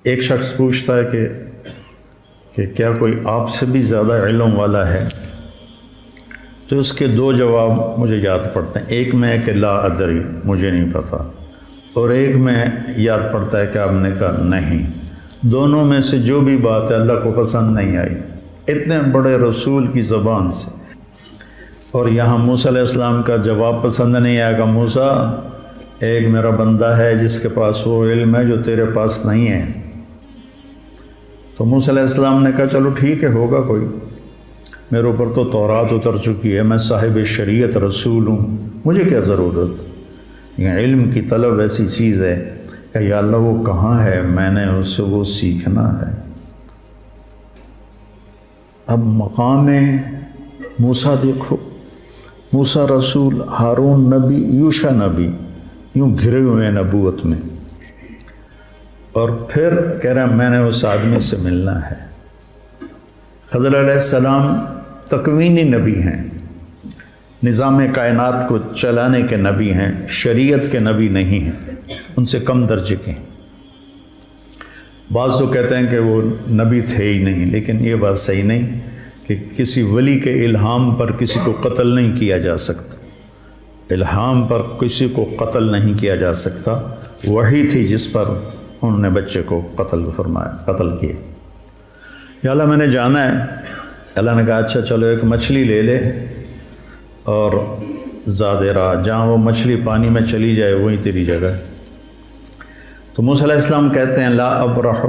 ایک شخص پوچھتا ہے کہ کیا کوئی آپ سے بھی زیادہ علم والا ہے؟ تو اس کے دو جواب مجھے یاد پڑتے ہیں. ایک میں کہ لا ادری، مجھے نہیں پتہ، اور ایک میں یاد پڑتا ہے کہ آپ نے کہا نہیں. دونوں میں سے جو بھی بات ہے اللہ کو پسند نہیں آئی، اتنے بڑے رسول کی زبان سے. اور یہاں موسیٰ علیہ السلام کا جواب پسند نہیں آیا کہ موسیٰ، ایک میرا بندہ ہے جس کے پاس وہ علم ہے جو تیرے پاس نہیں ہے. تو موسیٰ علیہ السلام نے کہا چلو ٹھیک ہے، ہوگا کوئی، میرے اوپر تو تورات اتر چکی ہے، میں صاحب شریعت رسول ہوں، مجھے کیا ضرورت. یہ علم کی طلب ایسی چیز ہے کہ یا اللہ وہ کہاں ہے، میں نے اس سے وہ سیکھنا ہے. اب مقام موسیٰ دیکھو، موسیٰ رسول، ہارون نبی، یوشع نبی، یوں گھرے ہوئے ہیں نبوت میں، اور پھر کہہ رہا میں نے اس آدمی سے ملنا ہے. خضر علیہ السلام تکوینی نبی ہیں، نظام کائنات کو چلانے کے نبی ہیں، شریعت کے نبی نہیں ہیں، ان سے کم درجے کے ہیں. بعض تو کہتے ہیں کہ وہ نبی تھے ہی نہیں، لیکن یہ بات صحیح نہیں کہ کسی ولی کے الہام پر کسی کو قتل نہیں کیا جا سکتا. الہام پر کسی کو قتل نہیں کیا جا سکتا. وحی تھی جس پر انہوں نے بچے کو قتل فرمایا، قتل کیا. یا اللہ میں نے جانا ہے. اللہ نے کہا اچھا چلو ایک مچھلی لے لے اور زیادہ راہ، جہاں وہ مچھلی پانی میں چلی جائے وہیں تیری جگہ ہے. تو موسیٰ علیہ السلام کہتے ہیں لا ابرح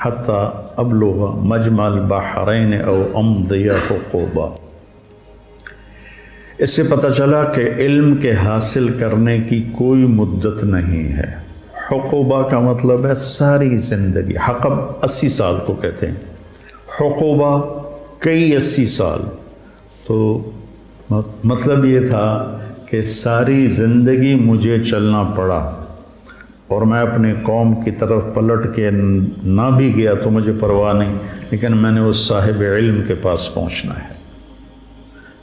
حتی ابلغ مجمع البحرین او امضی حقوبا. اس سے پتہ چلا کہ علم کے حاصل کرنے کی کوئی مدت نہیں ہے. حقوبہ کا مطلب ہے ساری زندگی. حقب 80 سال کو کہتے ہیں، حقوبہ کئی 80 سال. تو مطلب یہ تھا کہ ساری زندگی مجھے چلنا پڑا، اور میں اپنی قوم کی طرف پلٹ کے نہ بھی گیا تو مجھے پرواہ نہیں، لیکن میں نے اس صاحب علم کے پاس پہنچنا ہے.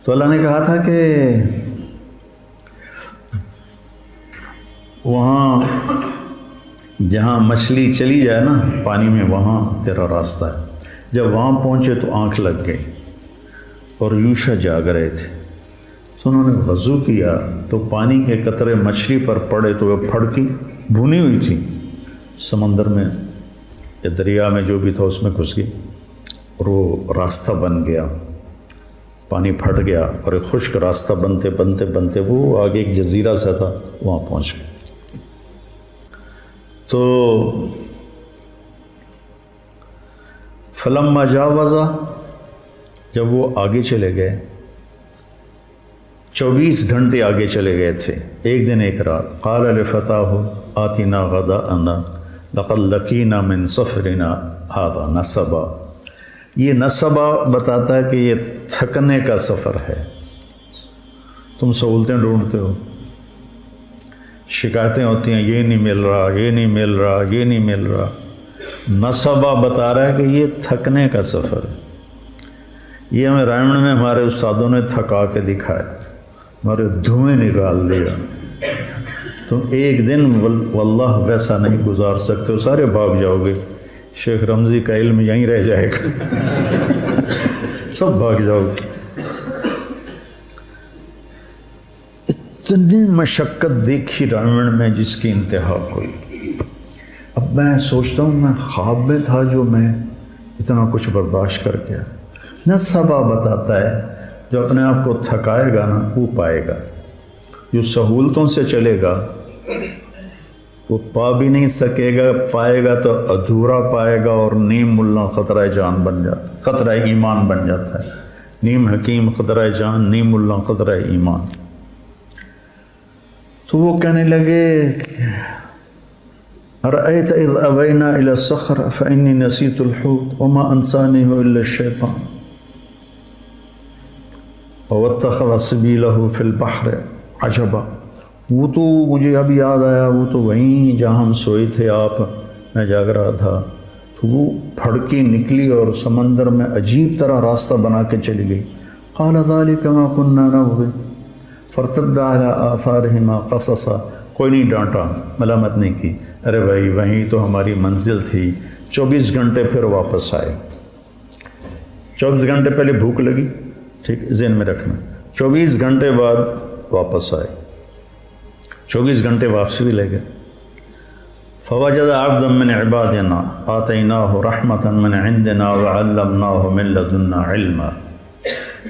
تو اللہ نے کہا تھا کہ وہاں جہاں مچھلی چلی جائے نا پانی میں، وہاں تیرا راستہ ہے. جب وہاں پہنچے تو آنکھ لگ گئی اور یوشع جاگ رہے تھے. تو انہوں نے وضو کیا تو پانی کے قطرے مچھلی پر پڑے تو وہ پھڑکی، بھونی ہوئی تھی، سمندر میں یا دریا میں جو بھی تھا اس میں گھس گئی، اور وہ راستہ بن گیا. پانی پھٹ گیا اور ایک خشک راستہ بنتے بنتے بنتے وہ آگے ایک جزیرہ سا تھا، وہاں پہنچ گئے. تو فلما جاوزا، جب وہ آگے چلے گئے، 24 گھنٹے آگے چلے گئے تھے، ایک دن ایک رات. قال لفتاه آتنا غداءنا لقد لقينا من سفرنا هذا نصبا. یہ نصبا بتاتا ہے کہ یہ تھکنے کا سفر ہے. تم سہولتیں ڈھونڈتے ہو، شکایتیں ہوتی ہیں یہ نہیں مل رہا، یہ نہیں مل رہا، یہ نہیں مل رہا. نصبا بتا رہا ہے کہ یہ تھکنے کا سفر ہے. یہ ہمیں رائمن میں ہمارے استادوں نے تھکا کے دکھایا، ہمارے دھوئیں نکال دیا. تم ایک دن واللہ ویسا نہیں گزار سکتے ہو، سارے بھاگ جاؤ گے. شیخ رمضی کا علم یہیں رہ جائے گا، سب بھاگ جاؤ گے. اتنی مشقت دیکھی رائمن میں جس کی انتہا کوئی. اب میں سوچتا ہوں میں خواب میں تھا جو میں اتنا کچھ برداشت کر گیا. نصبا بتاتا ہے جو اپنے آپ کو تھکائے گا نا وہ پائے گا، جو سہولتوں سے چلے گا وہ پا بھی نہیں سکے گا، پائے گا تو ادھورا پائے گا، اور نیم ملا خطرہ جان بن جاتا ہے، خطرہ ایمان بن جاتا ہے. نیم حکیم خطرہ جان، نیم ملا خطرہ ایمان. تو وہ کہنے لگے ارأیت اذ اوینا الی الصخر فانی نسیت الحوت وما انسانیہ الا الشیطان واتخذ سبیلہ فی البحر عجبا. وہ تو مجھے اب یاد آیا، وہ تو وہیں جہاں ہم سوئے تھے، آپ میں جاگ رہا تھا، تو وہ پھڑکی نکلی اور سمندر میں عجیب طرح راستہ بنا کے چلی گئی. قال ذلک ما كنا نبغي فارتد على آثارهما قصصا. کوئی نہیں ڈانٹا، ملامت نہیں کی. ارے بھائی وہیں تو ہماری منزل تھی. 24 گھنٹے پھر واپس آئے. 24 گھنٹے پہلے بھوک لگی، ٹھیک ذہن میں رکھنا. 24 گھنٹے بعد واپس آئے. 24 گھنٹے واپسی بھی لے گئے. فوجد عبدا من عبادنا آتیناہ رحمتا من عندنا وعلمناہ من لدنا علما.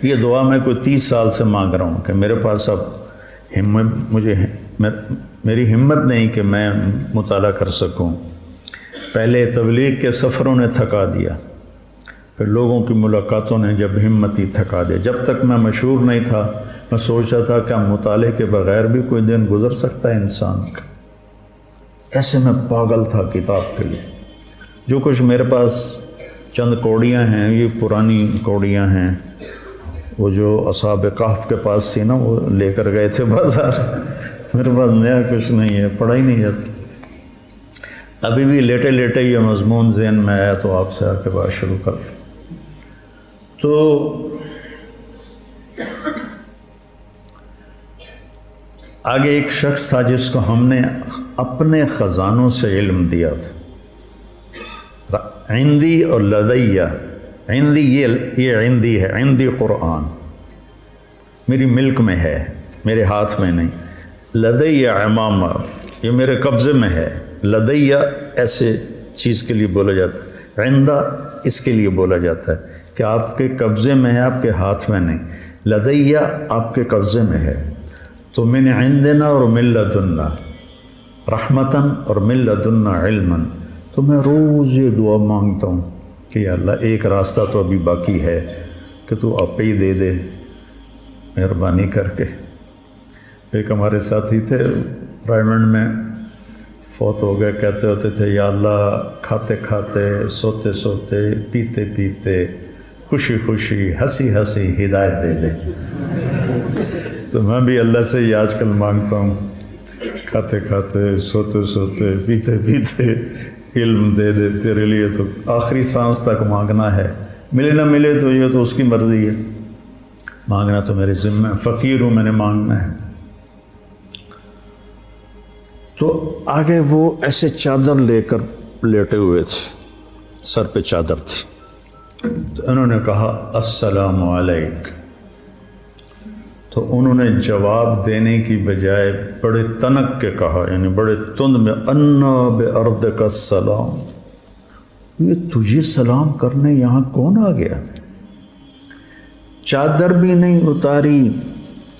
یہ دعا میں کوئی 30 سال سے مانگ رہا ہوں کہ میرے پاس اب میری ہمت نہیں کہ میں مطالعہ کر سکوں. پہلے تبلیغ کے سفروں نے تھکا دیا، پھر لوگوں کی ملاقاتوں نے جب ہمت ہی تھکا دیا. جب تک میں مشہور نہیں تھا میں سوچا تھا کہ مطالعے کے بغیر بھی کوئی دن گزر سکتا ہے انسان کا. ایسے میں پاگل تھا کتاب کے لیے. جو کچھ میرے پاس چند کوڑیاں ہیں، یہ پرانی کوڑیاں ہیں، وہ جو اصحاب کہف کے پاس تھی نا وہ لے کر گئے تھے بازار. میرے پاس نیا کچھ نہیں ہے، پڑھا ہی نہیں جاتا. ابھی بھی لیٹے لیٹے یہ مضمون ذہن میں آیا تو آپ سے آ کے بات شروع کرتے. تو آگے ایک شخص تھا جس کو ہم نے اپنے خزانوں سے علم دیا تھا. عندی اور لدیہ. عندی یہ عندی ہے، عندی قرآن میری ملک میں ہے، میرے ہاتھ میں نہیں. لدیہ امامہ یہ میرے قبضے میں ہے. لدیہ ایسے چیز کے لیے بولا جاتا ہے. عندہ اس کے لیے بولا جاتا ہے کہ آپ کے قبضے میں ہے، آپ کے ہاتھ میں نہیں. لدیہ آپ کے قبضے میں ہے. تو من عندنا اور من لدنا رحمتاً اور من لدنا علماً. تو میں روز یہ دعا مانگتا ہوں کہ یا اللہ ایک راستہ تو ابھی باقی ہے کہ تو آپ ہی دے دے مہربانی کر کے. ایک ہمارے ساتھی تھے رائمنڈ میں، فوت ہو گئے. کہتے ہوتے تھے یا اللہ کھاتے کھاتے، سوتے سوتے، پیتے پیتے، خوشی خوشی، ہنسی ہنسی ہدایت دے دے. تو میں بھی اللہ سے یہ آج کل مانگتا ہوں، کھاتے کھاتے، سوتے سوتے، پیتے پیتے علم دے دے. تیرے لیے تو آخری سانس تک مانگنا ہے، ملے نہ ملے تو یہ تو اس کی مرضی ہے، مانگنا تو میرے ذمہ. فقیر ہوں، میں نے مانگنا ہے. تو آگے وہ ایسے چادر لے کر لیٹے ہوئے تھے، سر پہ چادر تھی. تو انہوں نے کہا السلام علیک. تو انہوں نے جواب دینے کی بجائے بڑے تنک کے کہا، یعنی بڑے تند میں، انا بارضک السلام. یہ تجھے سلام کرنے یہاں کون آ گیا؟ چادر بھی نہیں اتاری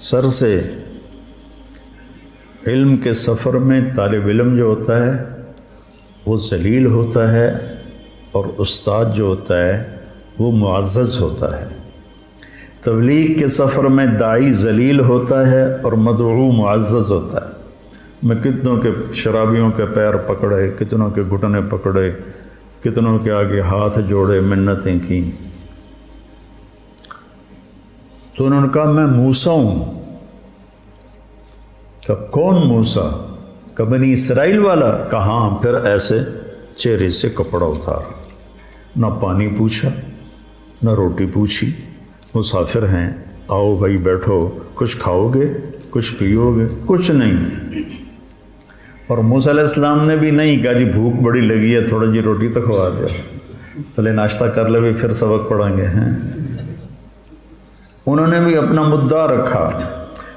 سر سے. علم کے سفر میں طالب علم جو ہوتا ہے وہ ذلیل ہوتا ہے، اور استاد جو ہوتا ہے وہ معزز ہوتا ہے. تبلیغ کے سفر میں داعی ذلیل ہوتا ہے اور مدعو معزز ہوتا ہے. میں کتنوں کے شرابیوں کے پیر پکڑے، کتنوں کے گھٹنے پکڑے، کتنوں کے آگے ہاتھ جوڑے، منتیں کیں. تو انہوں نے کہا میں موسیٰ ہوں. کہ کون موسیٰ؟ کہ بنی اسرائیل والا. کہاں؟ پھر ایسے چہرے سے کپڑا اتارا. نہ پانی پوچھا، نہ روٹی پوچھی. مسافر ہیں، آؤ بھائی بیٹھو، کچھ کھاؤ گے، کچھ پیو گے؟ کچھ نہیں. اور موسیٰ علیہ السلام نے بھی نہیں کہا جی بھوک بڑی لگی ہے تھوڑا جی روٹی تو کھوا دیا، پہلے ناشتہ کر لے بھی پھر سبق پڑھیں گے. ہیں انہوں نے بھی اپنا مدعا رکھا.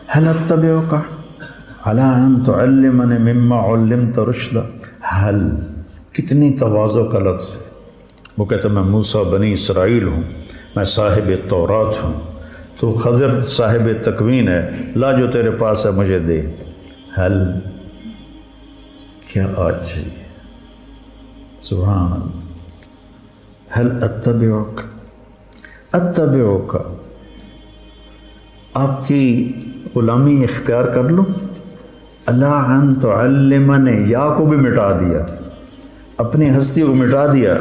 هل اتبعک علی ان تعلمنی مما علمت رشدا. حل کتنی تواضع کا لفظ ہے. وہ کہتے میں موسیٰ بنی اسرائیل ہوں، میں صاحب تورات ہوں. تو خضر صاحب تکوین ہے، لا جو تیرے پاس ہے مجھے دے. حل کیا آج چاہیے. سبحان اللہ. حل اتبعک. اتبعک آپ کی غلامی اختیار کر لوں. اللہ ان تعلمنی، یا کو بھی مٹا دیا، اپنی ہستی کو مٹا دیا.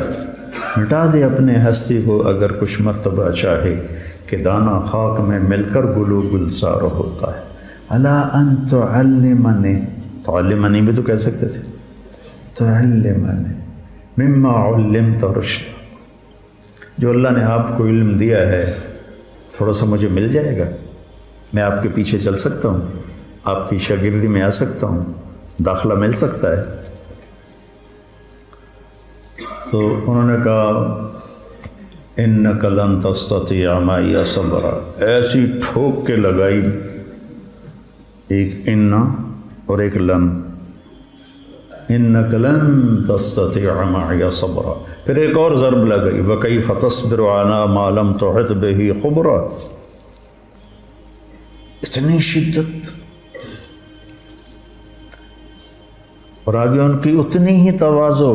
مٹا دے اپنے ہستی کو اگر کچھ مرتبہ چاہے کہ دانہ خاک میں مل کر گلو گلزار ہوتا ہے. اللہ ان تعلمنی، تعلمنی بھی تو کہہ سکتے تھے. تعلمنی مما علمت رشدا. جو اللہ نے آپ کو علم دیا ہے تھوڑا سا مجھے مل جائے گا، میں آپ کے پیچھے چل سکتا ہوں، آپ کی شاگردی میں آ سکتا ہوں، داخلہ مل سکتا ہے. تو انہوں نے کہا انک لن تستطیع معی صبرا، ایسی ٹھوک کے لگائی، ایک انا اور ایک لن، انک لن تستطیع معی صبرا، پھر ایک اور ضرب لگائی وکیف تصبر علی ما لم تحط بہ خبرا، اتنی شدت، اور آگے ان کی اتنی ہی تواضع،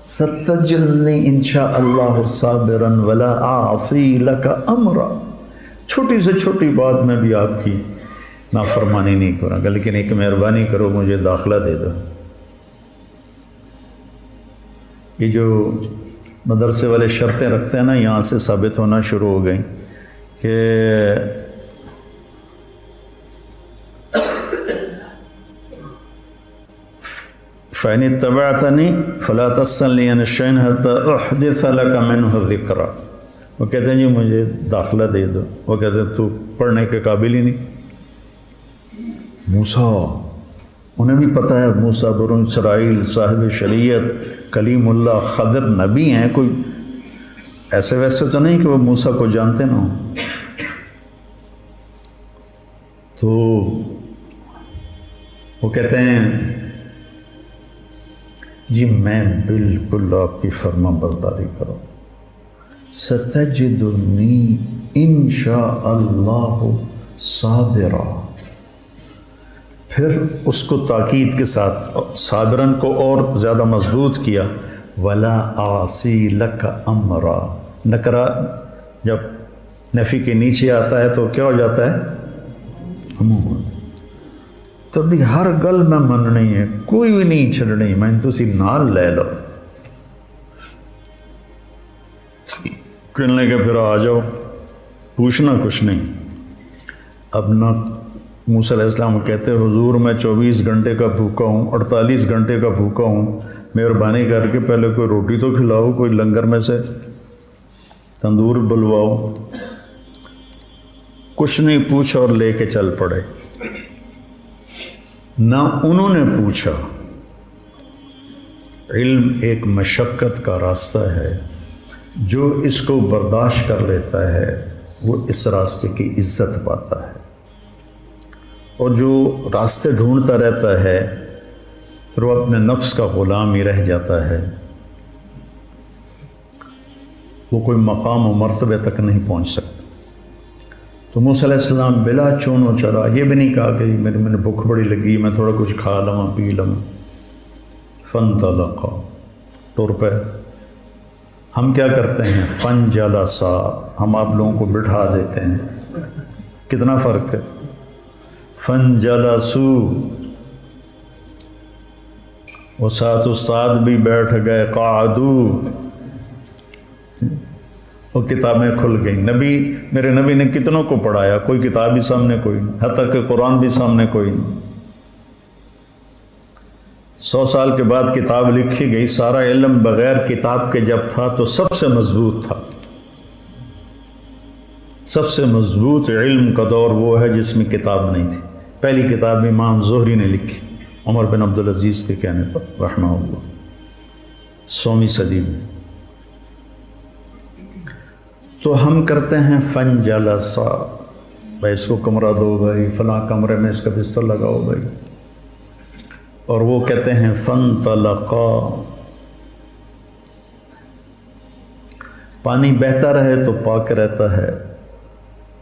ستجدنی انشاء اللہ صابرا ولا اعصی لک امرا، چھوٹی سے چھوٹی بات میں بھی آپ کی نافرمانی نہیں کروں گا، لیکن ایک مہربانی کرو مجھے داخلہ دے دو۔ یہ جو مدرسے والے شرطیں رکھتے ہیں نا، یہاں سے ثابت ہونا شروع ہو گئیں کہ فَإِنِ اتَّبَعْتَنِي فَلَا تَسْأَلْنِي عَنِ الشَّيْءِ حَتَّى أُحْدِثَ لَكَ مِنْهُ ذِكْرًا، وہ کہتے ہیں جی مجھے داخلہ دے دو، وہ کہتے ہیں تو پڑھنے کے قابل ہی نہیں۔ موسیٰ، انہیں بھی پتہ ہے موسیٰ بنو اسرائیل صاحب شریعت کلیم اللہ خضر نبی ہیں، کوئی ایسے ویسے تو نہیں کہ وہ موسیٰ کو جانتے نہ ہوں۔ تو وہ کہتے ہیں جی میں بالکل آپ کی فرما برداری کروں، ستجدنی انشاء اللہ صابرا، پھر اس کو تاکید کے ساتھ صابرن کو اور زیادہ مضبوط کیا، ولا اعصی لک امرا، نکرہ جب نفی کے نیچے آتا ہے تو کیا ہو جاتا ہے؟ عموماً، تو بھی ہر گل میں مننی ہے، کوئی بھی نہیں چھڑنی، میں تسی نال لے لو، کہنے کے پھر آ جاؤ، پوچھنا کچھ نہیں۔ اب نہ موسیٰ علیہ السلام کہتے حضور میں 24 گھنٹے کا بھوکا ہوں، 48 گھنٹے کا بھوکا ہوں، مہربانی کر کے پہلے کوئی روٹی تو کھلاؤ، کوئی لنگر میں سے تندور بلواؤ، کچھ نہیں پوچھا اور لے کے چل پڑے۔ نہ انہوں نے پوچھا، علم ایک مشقت کا راستہ ہے، جو اس کو برداشت کر لیتا ہے وہ اس راستے کی عزت پاتا ہے، اور جو راستے ڈھونڈتا رہتا ہے پھر وہ اپنے نفس کا غلام ہی رہ جاتا ہے، وہ کوئی مقام و مرتبے تک نہیں پہنچ سکتا۔ تو موسیٰ علیہ السلام بلا چون و چرا، یہ بھی نہیں کہا کہ میں بھوک بڑی لگی، میں تھوڑا کچھ کھا لوں پی لوں، فانطلقا، ٹور پہ۔ ہم کیا کرتے ہیں؟ فانجلسا، ہم آپ لوگوں کو بٹھا دیتے ہیں، کتنا فرق ہے؟ فانجلسو، وہ ساتھ استاد بھی بیٹھ گئے، قعدو، وہ کتابیں کھل گئیں۔ میرے نبی نے کتنوں کو پڑھایا، کوئی کتاب بھی سامنے کوئی نہیں، حتیٰ کہ قرآن بھی سامنے کوئی نہیں۔ 100 سال کے بعد کتاب لکھی گئی، سارا علم بغیر کتاب کے جب تھا تو سب سے مضبوط تھا۔ سب سے مضبوط علم کا دور وہ ہے جس میں کتاب نہیں تھی۔ پہلی کتاب امام زہری نے لکھی، عمر بن عبدالعزیز کے کہنے پر رحمہ اللہ، 100ویں صدی میں۔ تو ہم کرتے ہیں فنجلسا، بھائی اس کو کمرہ دو، بھائی فلاں کمرے میں اس کا بستر لگاؤ بھائی، اور وہ کہتے ہیں فانطلقا۔ پانی بہتا رہے تو پاک رہتا ہے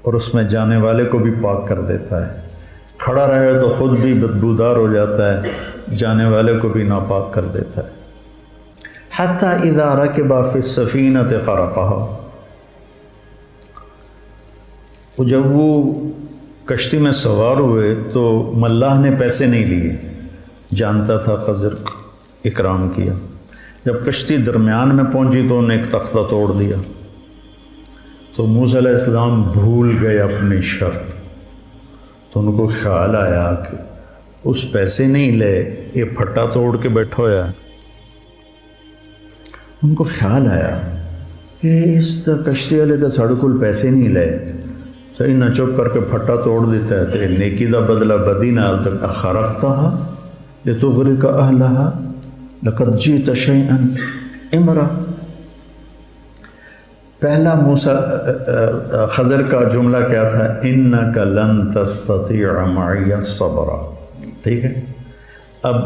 اور اس میں جانے والے کو بھی پاک کر دیتا ہے، کھڑا رہے تو خود بھی بدبودار ہو جاتا ہے، جانے والے کو بھی ناپاک کر دیتا ہے۔ حتی اذا رکب فی السفینۃ غرقها، وہ جب وہ کشتی میں سوار ہوئے تو ملاح نے پیسے نہیں لیے، جانتا تھا خضر اکرام کیا۔ جب کشتی درمیان میں پہنچی تو انہیں ایک تختہ توڑ دیا، تو موسیٰ علیہ السلام بھول گئے اپنی شرط، تو ان کو خیال آیا کہ اس پیسے نہیں لے، یہ پھٹا توڑ کے بیٹھا ہوا ہے۔ ان کو خیال آیا کہ اس کشتی والے تو ساڑھے کول پیسے نہیں لے، تو انہیں چپ کر کے پھٹا توڑ دیتا ہے، تو نیکی دا بدلہ بدی نال تک اخرقتها لتغرق اہلها لقد جئت شیئا امرأ. پہلا خضر کا جملہ کیا تھا؟ انک لن تستطیع معی صبرا. ٹھیک ہے. اب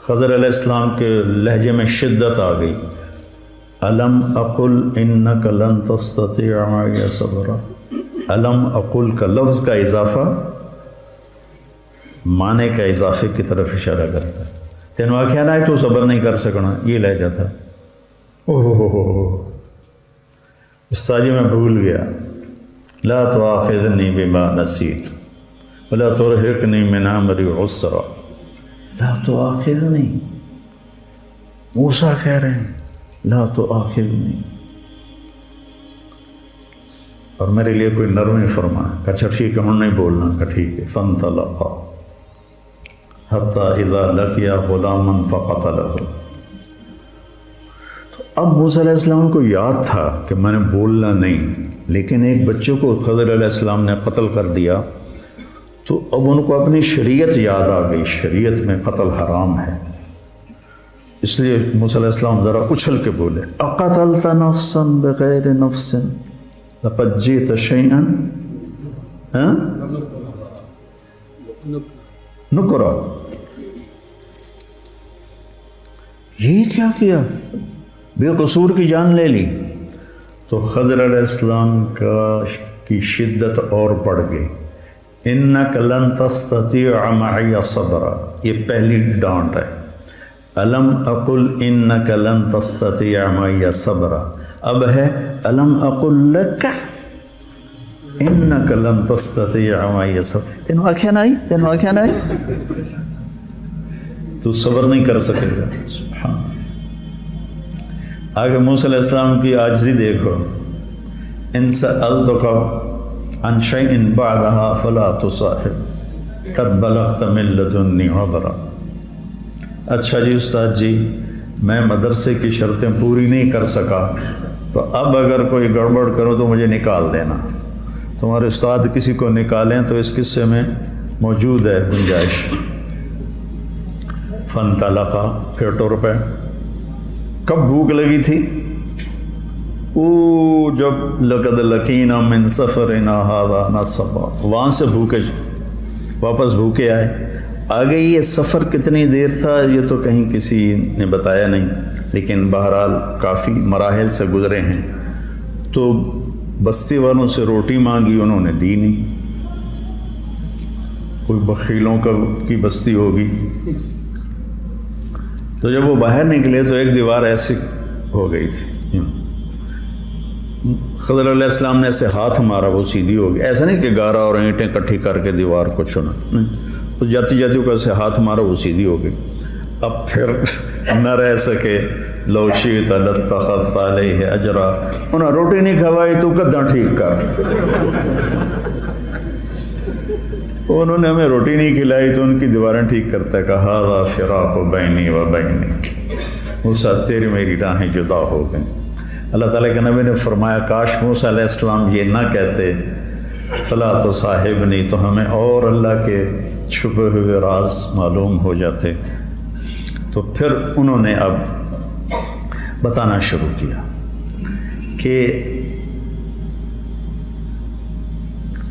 خضر علیہ السلام کے لہجے میں شدت آ گئی. الم اقل انک لن تستطیع معی صبرا. الم اقل کا لفظ کا اضافہ معنی کا اضافے کی طرف اشارہ کرتا ہے. تینوں آخیا نہ تو صبر نہیں کر سکنا، یہ لہجہ تھا. استاد جی میں بھول گیا. لا تؤاخذنی بما نسیت ولا ترهقنی من امری عسرا. لا تؤاخذنی، موسیٰ کہہ رہے ہیں لا تؤاخذنی، اور میرے لیے کوئی نرمی فرمائے. کہا اچھا ٹھیک ہے ہم نہیں بولنا. کہا ٹھیک ہے. فانطلقا حتی اذا لقیا غلاما فقتلہ. تو اب موسیٰ علیہ السلام کو یاد تھا کہ میں نے بولنا نہیں، لیکن ایک بچے کو خضر علیہ السلام نے قتل کر دیا. تو اب ان کو اپنی شریعت یاد آ گئی. شریعت میں قتل حرام ہے. اس لیے موسیٰ علیہ السلام ذرا اچھل کے بولے اقتلت نفسا بغیر نفس لقد جئت شیئا نکرا. یہ کیا کیا؟ بے قصور کی جان لے لی. تو خضر علیہ السلام کی شدت اور بڑھ گئی. انک لن تستطیع معی صبرا، یہ پہلی ڈانٹ ہے. الم اقل انک لن تستطیع معی صبرا. اب ہے الم اقل لک انک لن تستطیع معی صبرا. تینوں آنکھیں نہ آئی، تینوں آنکھیں نہ آئی، تو صبر نہیں کر سکے گا. سبحان. آگے موسیٰ علیہ السلام کی عاجزی دیکھو. ان سألتک عن شیء بعدها فلا تصاحب قد بلغت من لدنی عذرا. اچھا جی استاد جی میں مدرسے کی شرطیں پوری نہیں کر سکا، تو اب اگر کوئی گڑبڑ کرو تو مجھے نکال دینا. تمہارے استاد کسی کو نکالیں تو اس قصے میں موجود ہے گنجائش. فانطلقا، پھر ٹر پہ. کب بھوک لگی تھی؟ جب لقد لقینا من سفرنا ھذا نصبا، وہاں سے بھوکے واپس بھوکے آئے. آگے یہ سفر کتنی دیر تھا یہ تو کہیں کسی نے بتایا نہیں، لیکن بہرحال کافی مراحل سے گزرے ہیں. تو بستی والوں سے روٹی مانگی، انہوں نے دی نہیں. کوئی بخیلوں کی بستی ہوگی. تو جب وہ باہر نکلے تو ایک دیوار ایسی ہو گئی تھی. خضر علیہ السلام نے ایسے ہاتھ مارا، وہ سیدھی ہو گئی. ایسا نہیں کہ گارا اور اینٹیں اکٹھی کر کے دیوار کو چنا، تو جاتی جاتی کو ایسے ہاتھ مارا، وہ سیدھی ہو گئی. اب پھر نہ رہ سکے. لو شئت لاتخذت علیہ اجرا. انہیں روٹی نہیں کھوائی تو کداں ٹھیک کر. انہوں نے ہمیں روٹی نہیں کھلائی تو ان کی دیواریں ٹھیک کرتا ہے. کہا ھذا فراق بینی و بینک. موسیٰ تیری میری راہیں جدا ہو گئیں. اللہ تعالیٰ کے نبی نے فرمایا کاش موسیٰ علیہ السلام یہ نہ کہتے فلا تصاحبنی، تو ہمیں اور اللہ کے چھپے ہوئے راز معلوم ہو جاتے. تو پھر انہوں نے اب بتانا شروع کیا کہ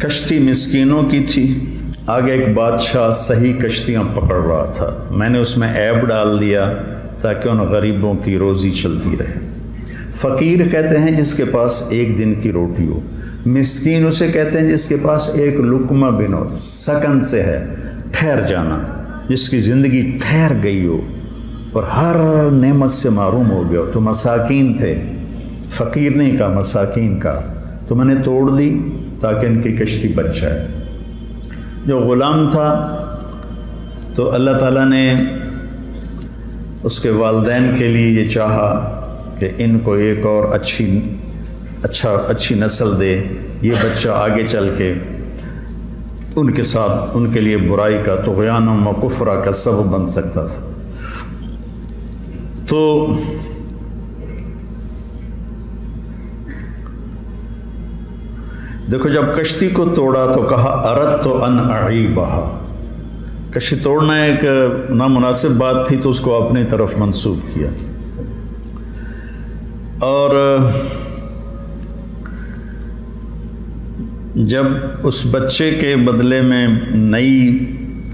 کشتی مسکینوں کی تھی. آگے ایک بادشاہ صحیح کشتیاں پکڑ رہا تھا. میں نے اس میں عیب ڈال دیا تاکہ ان غریبوں کی روزی چلتی رہے. فقیر کہتے ہیں جس کے پاس ایک دن کی روٹی ہو. مسکین اسے کہتے ہیں جس کے پاس ایک لقمہ بن ہو، سکن سے ہے، ٹھہر جانا، جس کی زندگی ٹھہر گئی ہو اور ہر نعمت سے محروم ہو گیا ہو. تو مساکین تھے، فقیر نہیں کہا، مساکین کا. تو میں نے توڑ دی تاکہ ان کی کشتی بچ جائے. جو غلام تھا تو اللہ تعالیٰ نے اس کے والدین کے لیے یہ چاہا کہ ان کو ایک اور اچھی نسل دے. یہ بچہ آگے چل کے ان کے ساتھ ان کے لیے برائی کا، طغیان و کفرہ کا سبب بن سکتا تھا. تو دیکھو جب کشتی کو توڑا تو کہا اردت ان اعیبہا. کشتی توڑنا ایک نامناسب بات تھی تو اس کو اپنی طرف منسوب کیا. اور جب اس بچے کے بدلے میں نئی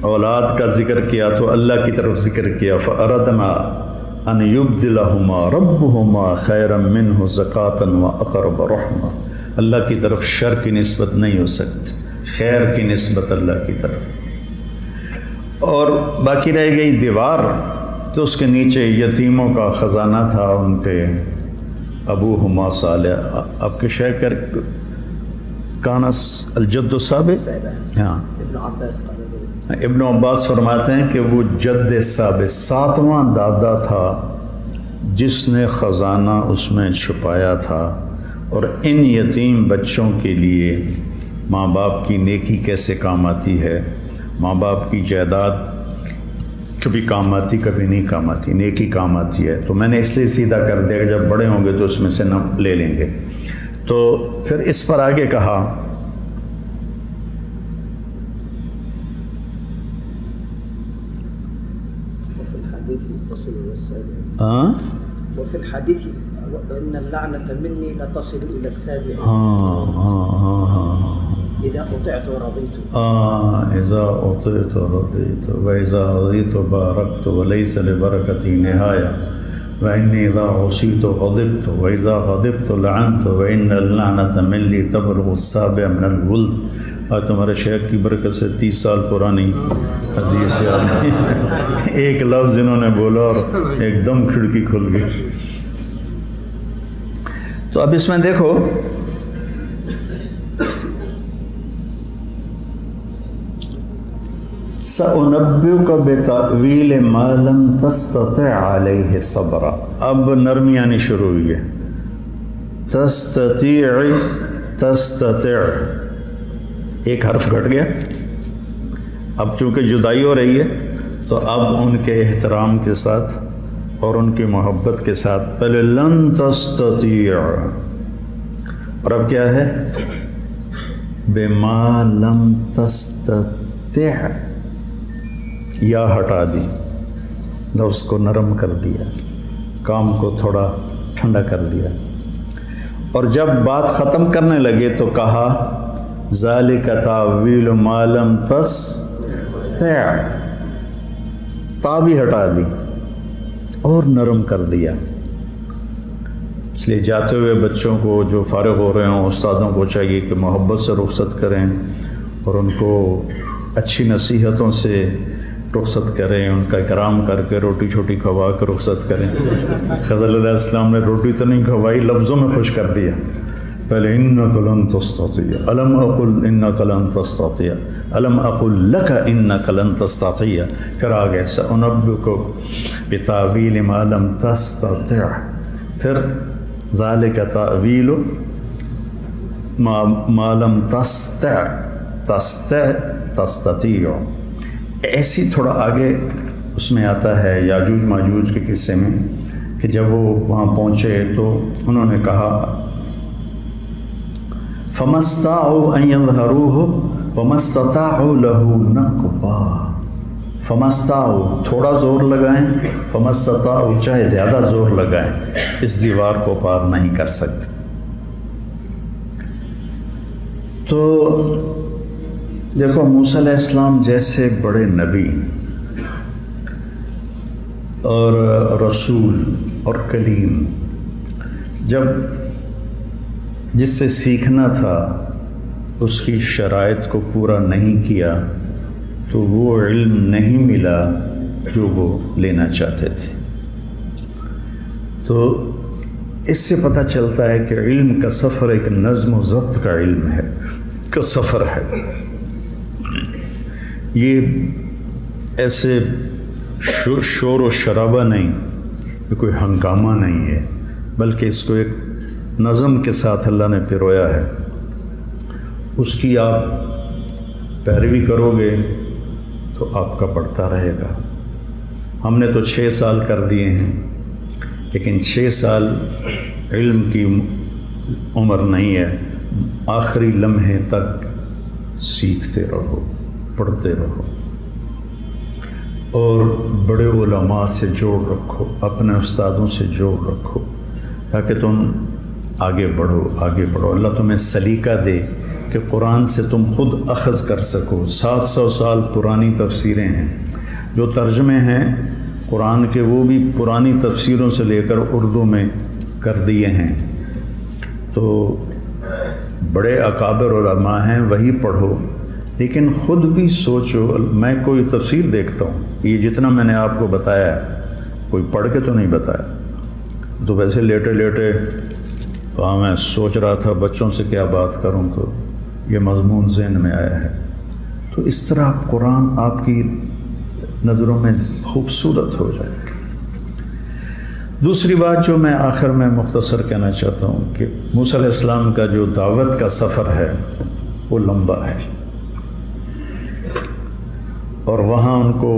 اولاد کا ذکر کیا تو اللہ کی طرف ذکر کیا، فَأَرَدْنَا أَنْ يُبْدِلَهُمَا رَبُّهُمَا خَيْرًا مِّنْهُ زَكَاةً وَأَقْرَبَ رَحْمًا۔ اللہ کی طرف شر کی نسبت نہیں ہو سکتی، خیر کی نسبت اللہ کی طرف۔ اور باقی رہ گئی دیوار، تو اس کے نیچے یتیموں کا خزانہ تھا، ان کے ابوہما صالح، آپ کے شیخ کانس الجد الثابت، ہاں ابن عباس فرماتے ہیں کہ وہ جد ثابت 7واں دادا تھا جس نے خزانہ اس میں چھپایا تھا۔ اور ان یتیم بچوں کے لیے ماں باپ کی نیکی کیسے کام آتی ہے، ماں باپ کی جائیداد کبھی کام آتی کبھی نہیں کام آتی، نیکی کام آتی ہے۔ تو میں نے اس لیے سیدھا کر دیا کہ جب بڑے ہوں گے تو اس میں سے نہ لے لیں گے۔ تو پھر اس پر آگے کہا وفي الحديث ان اللعنة مني لا تصل الى السابع اذا اطعت رضيت اذا اطعت رضيت واذا رضيت باركت وليس لبركتي نهاية واني اذا عصيت غضبت واذا غضبت لعنت وان اللعنة مني تبلغ السابع من الولد۔ آج تمہارے شیخ کی برکت سے 30 سال پرانی حدیث یاد ہے، ایک لفظ انہوں نے بولا اور ایک دم کھڑکی کھل گئی۔ تو اب اس میں دیکھو سَأُنَبِّئُكَ بِتَأْوِيلِ مَا لَمْ تَسْتَطِعْ عَلَيْهِ صَبْرًا۔ اب نرمی آنی شروع ہوئی ہے، تستطيع ایک حرف گھٹ گیا، اب چونکہ جدائی ہو رہی ہے تو اب ان کے احترام کے ساتھ اور ان کی محبت کے ساتھ پہلے لن تستطيع، اور اب کیا ہے بما لم تستطع، یا ہٹا دی، لفظ کو نرم کر دیا، کام کو تھوڑا ٹھنڈا کر دیا۔ اور جب بات ختم کرنے لگے تو کہا ذالک تاویل ما لم تستطع، تا بھی ہٹا دی اور نرم کر دیا۔ اس لیے جاتے ہوئے بچوں کو جو فارغ ہو رہے ہوں، استادوں کو چاہیے کہ محبت سے رخصت کریں اور ان کو اچھی نصیحتوں سے رخصت کریں، ان کا اکرام کر کے روٹی چھوٹی کھوا کے رخصت کریں۔ خضر علیہ السلام نے روٹی تو نہیں کھوائی، لفظوں میں خوش کر دیا۔ پہلے انک لن تستطیع، الم اقل انک لن تستطیع، الم اقل لک انک لن تستطیع، پھر آگے سأنبئک بتاویل ما لم تستطع، پھر ذالک تاویل ما لم تستطیع۔ ایسی تھوڑا آگے اس میں آتا ہے یاجوج ماجوج کے قصے میں کہ جب وہ وہاں پہنچے تو انہوں نے کہا فَمَا اسْتَطَاعُوا أَن يَظْهَرُوهُ وَمَا اسْتَطَاعُوا لَهُ نَقْبًا۔ فَمَا اسْتَطَاعُوا تھوڑا زور لگائیں، فَمَا اسْتَطَاعُوا چاہے زیادہ زور لگائیں، اس دیوار کو پار نہیں کر سکتے۔ تو دیکھو موسیٰ علیہ السلام جیسے بڑے نبی اور رسول اور کلیم، جب جس سے سیکھنا تھا اس کی شرائط کو پورا نہیں کیا تو وہ علم نہیں ملا جو وہ لینا چاہتے تھے۔ تو اس سے پتہ چلتا ہے کہ علم کا سفر ایک نظم و ضبط کا علم ہے، کا سفر ہے۔ یہ ایسے شور و شرابہ نہیں، یہ کوئی ہنگامہ نہیں ہے، بلکہ اس کو ایک نظم کے ساتھ اللہ نے پرویا ہے۔ اس کی آپ پیروی کرو گے تو آپ کا بڑھتا رہے گا۔ ہم نے تو 6 سال کر دیے ہیں، لیکن 6 سال علم کی عمر نہیں ہے، آخری لمحے تک سیکھتے رہو، پڑھتے رہو، اور بڑے علماء سے جوڑ رکھو، اپنے استادوں سے جوڑ رکھو، تاکہ تم آگے بڑھو. اللہ تمہیں سلیقہ دے کہ قرآن سے تم خود اخذ کر سکو. 700 سال پرانی تفسیریں ہیں، جو ترجمے ہیں قرآن کے وہ بھی پرانی تفسیروں سے لے کر اردو میں کر دیے ہیں. تو بڑے اکابر علماء ہیں، وہی پڑھو، لیکن خود بھی سوچو. میں کوئی تفسیر دیکھتا ہوں، یہ جتنا میں نے آپ کو بتایا ہے کوئی پڑھ کے تو نہیں بتایا، تو ویسے لیٹے تو میں سوچ رہا تھا بچوں سے کیا بات کروں، تو یہ مضمون ذہن میں آیا ہے. تو اس طرح قرآن آپ کی نظروں میں خوبصورت ہو جائے گا. دوسری بات جو میں آخر میں مختصر کہنا چاہتا ہوں کہ موسیٰ علیہ السلام کا جو دعوت کا سفر ہے وہ لمبا ہے، اور وہاں ان کو